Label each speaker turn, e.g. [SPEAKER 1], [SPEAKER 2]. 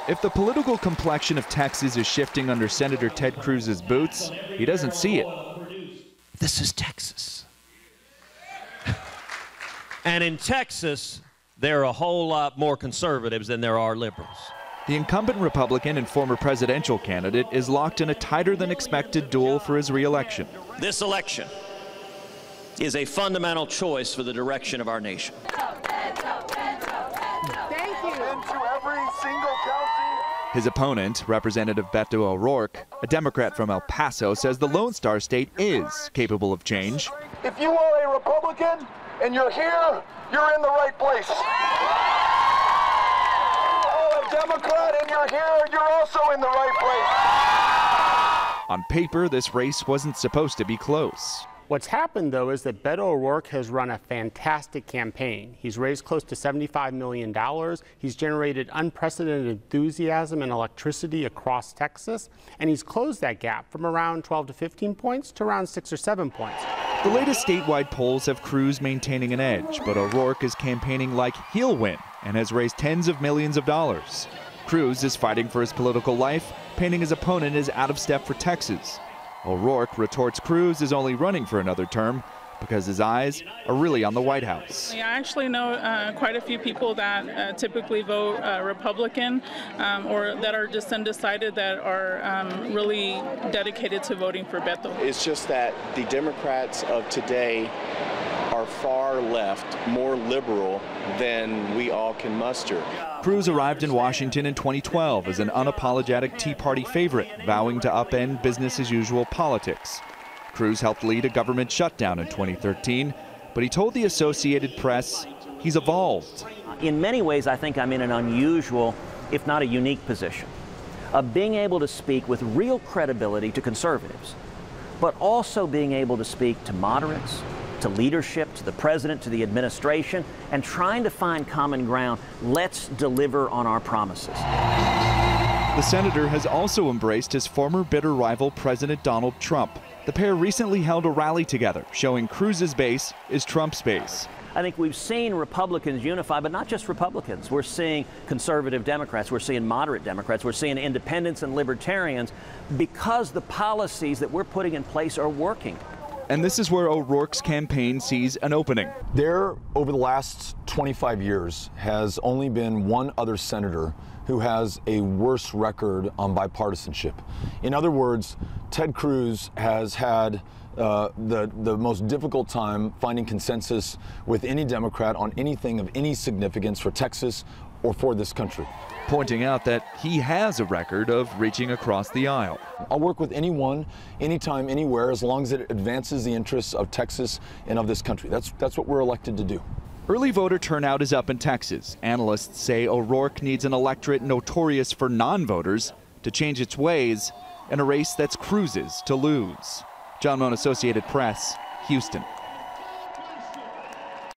[SPEAKER 1] If the political complexion of Texas is shifting under Senator Ted Cruz's boots, he doesn't see it.
[SPEAKER 2] This is Texas. And in Texas, there are a whole lot more conservatives than there are liberals.
[SPEAKER 1] The incumbent Republican and former presidential candidate is locked in a tighter-than-expected duel for his re-election.
[SPEAKER 2] This election is a fundamental choice for the direction of our nation.
[SPEAKER 3] Thank you. Into every single county.
[SPEAKER 1] His opponent, Representative Beto O'Rourke, a Democrat from El Paso, says the Lone Star State is capable of change.
[SPEAKER 3] If you are a Republican and you're here, you're in the right place. Democrat and you're here, you're also in the right place.
[SPEAKER 1] On paper, this race wasn't supposed to be close.
[SPEAKER 4] What's happened, though, is that Beto O'Rourke has run a fantastic campaign. He's raised close to $75 million. He's generated unprecedented enthusiasm and electricity across Texas, and he's closed that gap from around 12 to 15 points to around 6 or 7 points.
[SPEAKER 1] The latest statewide polls have Cruz maintaining an edge, but O'Rourke is campaigning like he'll win and has raised tens of millions of dollars. Cruz is fighting for his political life, painting his opponent as out of step for Texas. O'Rourke retorts Cruz is only running for another term because his eyes are really on the White House.
[SPEAKER 5] I actually know quite a few people that typically vote Republican or that are just undecided that are really dedicated to voting for Beto.
[SPEAKER 6] It's just that the Democrats of today are far left, more liberal than we all can muster.
[SPEAKER 1] Cruz arrived in Washington in 2012 as an unapologetic Tea Party favorite, vowing to upend business-as-usual politics. Cruz helped lead a government shutdown in 2013, but he told the Associated Press he's evolved.
[SPEAKER 7] In many ways, I think I'm in an unusual, if not a unique position, of being able to speak with real credibility to conservatives, but also being able to speak to moderates, to leadership, to the president, to the administration, and trying to find common ground. Let's deliver on our promises.
[SPEAKER 1] The senator has also embraced his former bitter rival, President Donald Trump. The pair recently held a rally together, showing Cruz's base is Trump's base.
[SPEAKER 7] I think we've seen Republicans unify, but not just Republicans. We're seeing conservative Democrats, we're seeing moderate Democrats, we're seeing independents and libertarians, because the policies that we're putting in place are working.
[SPEAKER 1] And this is where O'Rourke's campaign sees an opening.
[SPEAKER 8] There, over the last 25 years, has only been one other senator who has a worse record on bipartisanship. In other words, Ted Cruz has had the most difficult time finding consensus with any Democrat on anything of any significance for Texas or for this country.
[SPEAKER 1] Pointing out that he has a record of reaching across the aisle.
[SPEAKER 8] I'll work with anyone, anytime, anywhere, as long as it advances the interests of Texas and of this country. That's what we're elected to do.
[SPEAKER 1] Early voter turnout is up in Texas. Analysts say O'Rourke needs an electorate notorious for non-voters to change its ways in a race that's Cruz's to lose. John Moan, Associated Press, Houston.